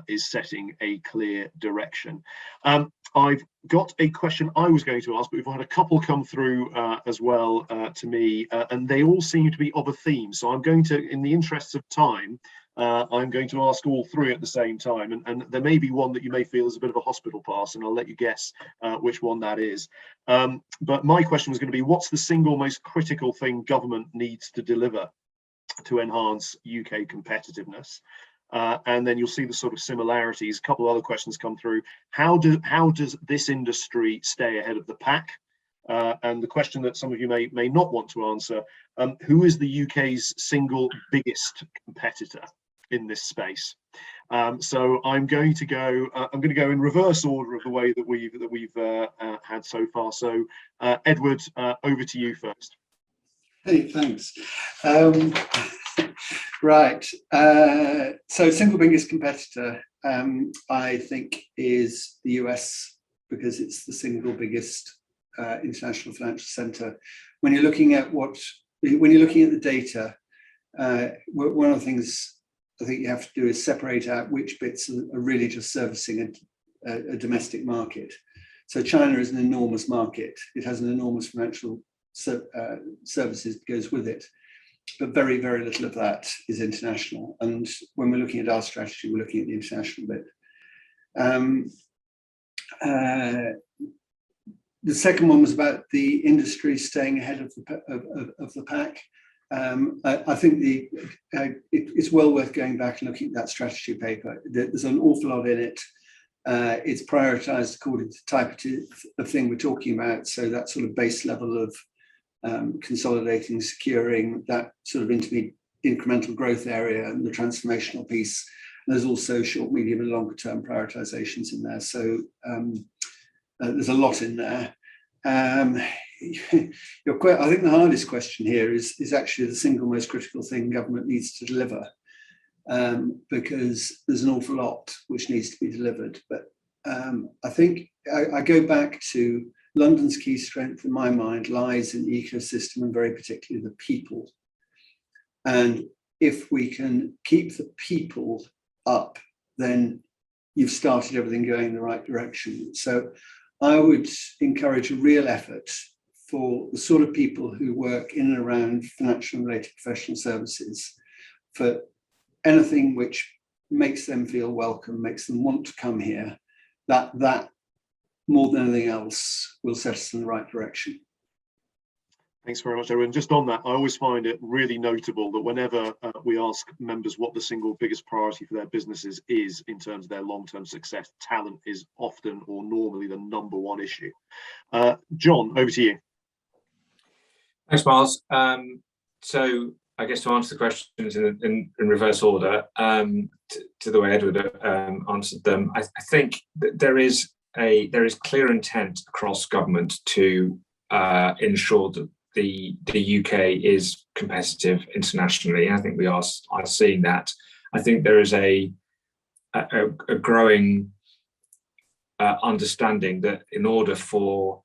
is setting a clear direction. I've got a question I was going to ask, but we've had a couple come through as well to me, and they all seem to be of a theme. So I'm going to, in the interests of time, I'm going to ask all three at the same time, and there may be one that you may feel is a bit of a hospital pass, and I'll let you guess which one that is. But my question was going to be, what's the single most critical thing government needs to deliver to enhance UK competitiveness? And then you'll see the sort of similarities. A couple of other questions come through. How does this industry stay ahead of the pack? And the question that some of you may not want to answer, who is the UK's single biggest competitor in this space? So I'm going to go in reverse order of the way that we've had so far. So Edward, over to you first. Hey, thanks. Right. So single biggest competitor, I think, is the US, because it's the single biggest international financial centre. When you're looking at the data, one of the things I think you have to do is separate out which bits are really just servicing a domestic market. So China is an enormous market. It has an enormous financial services that goes with it, but very, very little of that is international. And when we're looking at our strategy, we're looking at the international bit. The second one was about the industry staying ahead of the pack. I think it's well worth going back and looking at that strategy paper. There's an awful lot in it. It's prioritized according to the type of thing we're talking about. So that sort of base level of consolidating, securing, that sort of incremental growth area, and the transformational piece. And there's also short, medium, and longer term prioritizations in there. So there's a lot in there. I think the hardest question here is actually the single most critical thing government needs to deliver, because there's an awful lot which needs to be delivered. But I think I go back to London's key strength, in my mind, lies in the ecosystem, and very particularly the people. And if we can keep the people up, then you've started everything going in the right direction. So I would encourage a real effort for the sort of people who work in and around financial and related professional services, for anything which makes them feel welcome, makes them want to come here, that more than anything else will set us in the right direction. Thanks very much, Edward. And just on that, I always find it really notable that whenever we ask members what the single biggest priority for their businesses is in terms of their long-term success, talent is often or normally the number one issue. John, over to you. Thanks, Miles. So I guess to answer the questions in reverse order, to the way Edward answered them, I think that there is clear intent across government to ensure that the UK is competitive internationally. I think we are seeing that. I think there is a growing understanding that in order for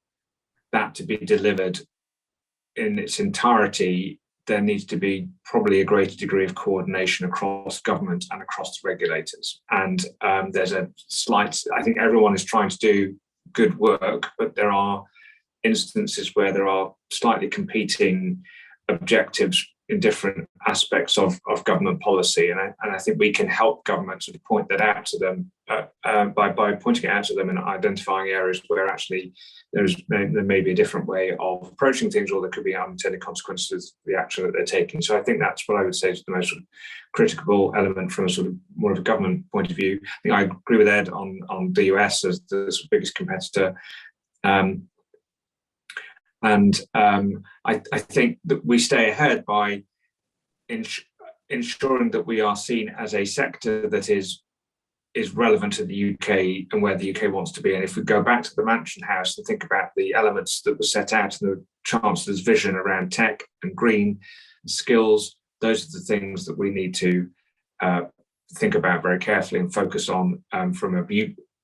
that to be delivered in its entirety, there needs to be probably a greater degree of coordination across government and across the regulators. And there's a slight, I think everyone is trying to do good work, but there are instances where there are slightly competing objectives in different aspects of government policy. And I think we can help government sort of point that out to them by pointing it out to them and identifying areas where actually there may be a different way of approaching things, or there could be unintended consequences of the action that they're taking. So I think that's what I would say is the most sort of critical element from a sort of more of a government point of view. I think I agree with Ed on the US as the sort of biggest competitor. I think that we stay ahead by ensuring that we are seen as a sector that is relevant to the UK and where the UK wants to be. And if we go back to the Mansion House and think about the elements that were set out in the Chancellor's vision around tech and green and skills, those are the things that we need to think about very carefully and focus on from a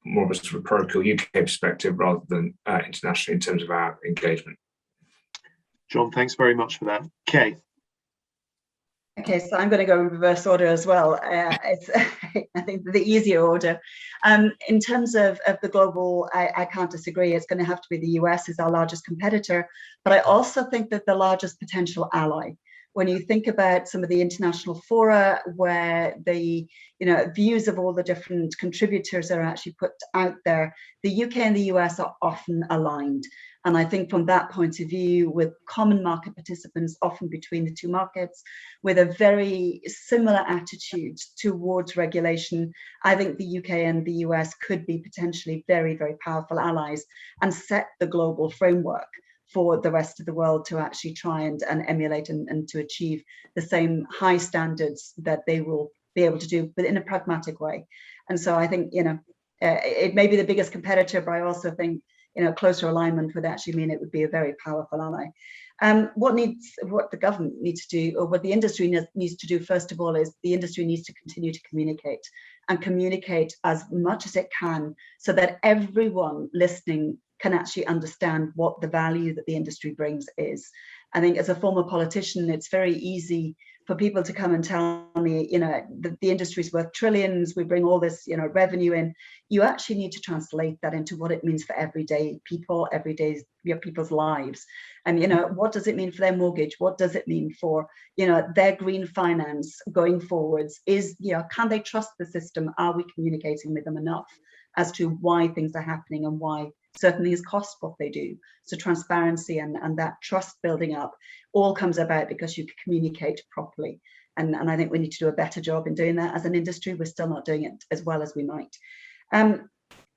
more of a sort of parochial UK perspective rather than internationally in terms of our engagement. John, thanks very much for that. Kay. Okay, so I'm going to go in reverse order as well. It's I think the easier order. In terms of the global, I can't disagree. It's going to have to be the US is our largest competitor, but I also think that the largest potential ally. When you think about some of the international fora where the views of all the different contributors are actually put out there, the UK and the US are often aligned. And I think from that point of view, with common market participants often between the two markets, with a very similar attitude towards regulation, I think the UK and the US could be potentially very, very powerful allies and set the global framework for the rest of the world to actually try and emulate and to achieve the same high standards that they will be able to do, but in a pragmatic way. And so I think, it may be the biggest competitor, but I also think, closer alignment would actually mean it would be a very powerful ally. What the government needs to do, or what the industry needs to do, first of all, is the industry needs to continue to communicate and communicate as much as it can so that everyone listening can actually understand what the value that the industry brings is. I think as a former politician, it's very easy for people to come and tell me, the industry is worth trillions, we bring all this, revenue in. You actually need to translate that into what it means for everyday people, people's lives. And, what does it mean for their mortgage? What does it mean for, their green finance going forwards? Can they trust the system? Are we communicating with them enough as to why things are happening and why certain things cost what they do? So transparency and that trust building up all comes about because you communicate properly. And I think we need to do a better job in doing that as an industry. We're still not doing it as well as we might.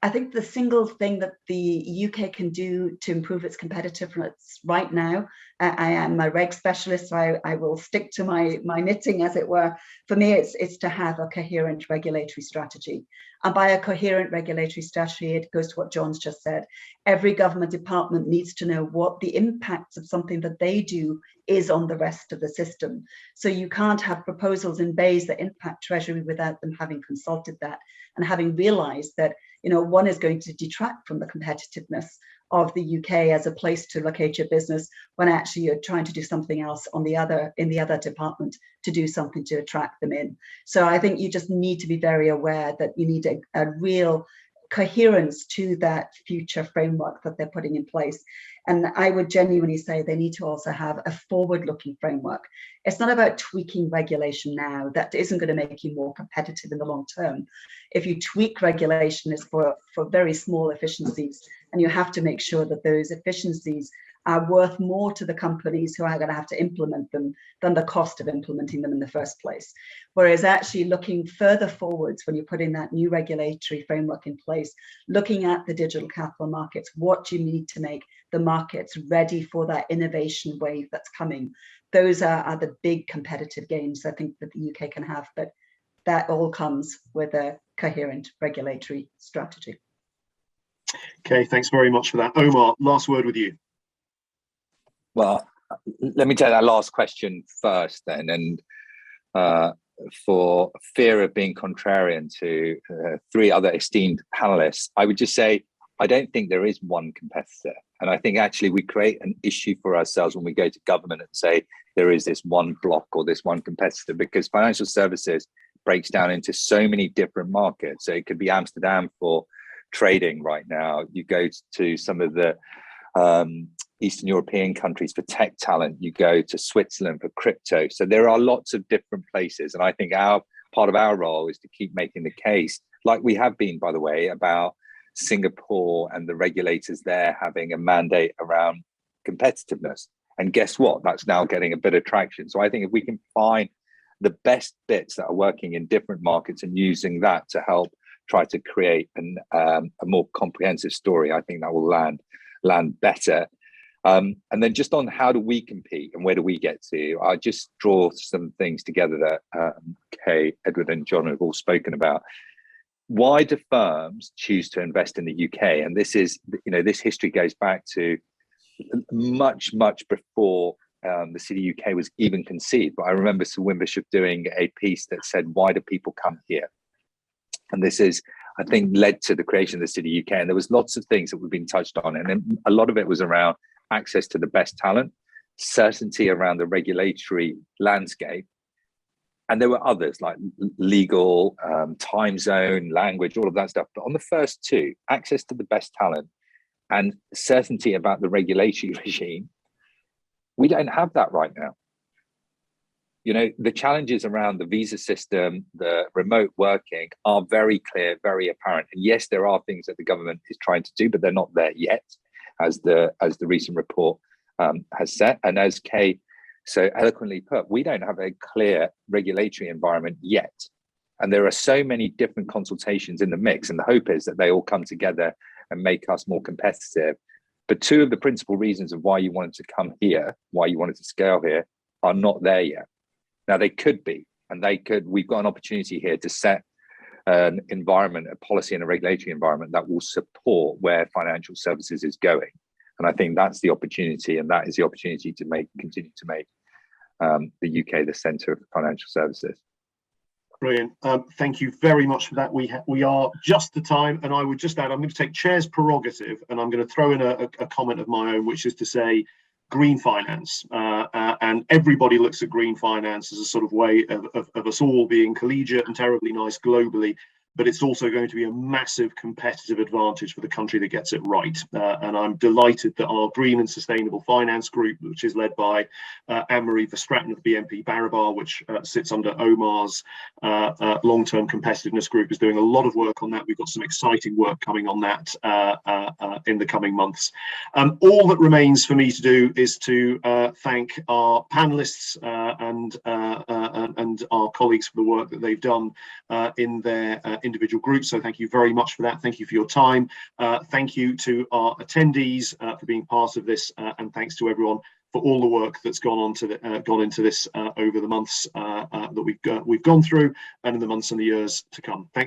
I think the single thing that the UK can do to improve its competitiveness right now, I am a reg specialist, so I will stick to my knitting, as it were. For me, it's to have a coherent regulatory strategy. And by a coherent regulatory strategy, it goes to what John's just said. Every government department needs to know what the impacts of something that they do is on the rest of the system. So you can't have proposals in bays that impact Treasury without them having consulted that and having realised that one is going to detract from the competitiveness of the UK as a place to locate your business when actually you're trying to do something else in the other department to do something to attract them in. So I think you just need to be very aware that you need a real coherence to that future framework that they're putting in place. And I would genuinely say they need to also have a forward-looking framework. It's not about tweaking regulation now. That isn't going to make you more competitive in the long term. If you tweak regulation, it's for very small efficiencies, and you have to make sure that those efficiencies are worth more to the companies who are going to have to implement them than the cost of implementing them in the first place. Whereas actually looking further forwards, when you're putting that new regulatory framework in place, looking at the digital capital markets, what do you need to make the markets ready for that innovation wave that's coming? Those are the big competitive gains I think that the UK can have, but that all comes with a coherent regulatory strategy. Okay, thanks very much for that. Omar, last word with you. Well, let me take that last question first then. And for fear of being contrarian to three other esteemed panelists, I would just say, I don't think there is one competitor. And I think actually we create an issue for ourselves when we go to government and say there is this one block or this one competitor, because financial services breaks down into so many different markets. So it could be Amsterdam for trading right now. You go to some of the Eastern European countries for tech talent. You go to Switzerland for crypto. So there are lots of different places. And I think part of our role is to keep making the case, like we have been, by the way, about Singapore and the regulators there having a mandate around competitiveness. And guess what? That's now getting a bit of traction. So I think if we can find the best bits that are working in different markets and using that to help try to create a more comprehensive story, I think that will land better. And then just on how do we compete and where do we get to, I'll just draw some things together that Kay, Edward and John have all spoken about. Why do firms choose to invest in the UK? And this is, this history goes back to much before TheCityUK was even conceived. But I remember Sir Wimbershire doing a piece that said, why do people come here? And this is, I think, led to the creation of TheCityUK. And there was lots of things that we've been touched on. And then a lot of it was around access to the best talent, certainty around the regulatory landscape. And there were others like legal, time zone, language, all of that stuff. But on the first two, access to the best talent and certainty about the regulatory regime, we don't have that right now. The challenges around the visa system, the remote working are very clear, very apparent. And yes, there are things that the government is trying to do, but they're not there yet, as the recent report has said. And as Kay so eloquently put, we don't have a clear regulatory environment yet. And there are so many different consultations in the mix. And the hope is that they all come together and make us more competitive. But two of the principal reasons of why you wanted to come here, why you wanted to scale here, are not there yet. Now they could be, and we've got an opportunity here to set an environment, a policy and a regulatory environment that will support where financial services is going. And I think that's the opportunity, and that is the opportunity to continue to make the UK the centre of financial services. Brilliant. Thank you very much for that. We are just the time, and I would just add, I'm going to take chair's prerogative, and I'm going to throw in a comment of my own, which is to say green finance. And everybody looks at green finance as a sort of way of us all being collegiate and terribly nice globally. But it's also going to be a massive competitive advantage for the country that gets it right. And I'm delighted that our Green and Sustainable Finance Group, which is led by Anne-Marie Verstraeten of BNP Paribas, which sits under Omar's long-term competitiveness group, is doing a lot of work on that. We've got some exciting work coming on that in the coming months. All that remains for me to do is to thank our panelists and our colleagues for the work that they've done in their individual groups. So thank you very much for that. Thank you for your time. Thank you to our attendees for being part of this, and thanks to everyone for all the work that's gone into this over the months that we've gone through, and in the months and the years to come. Thanks.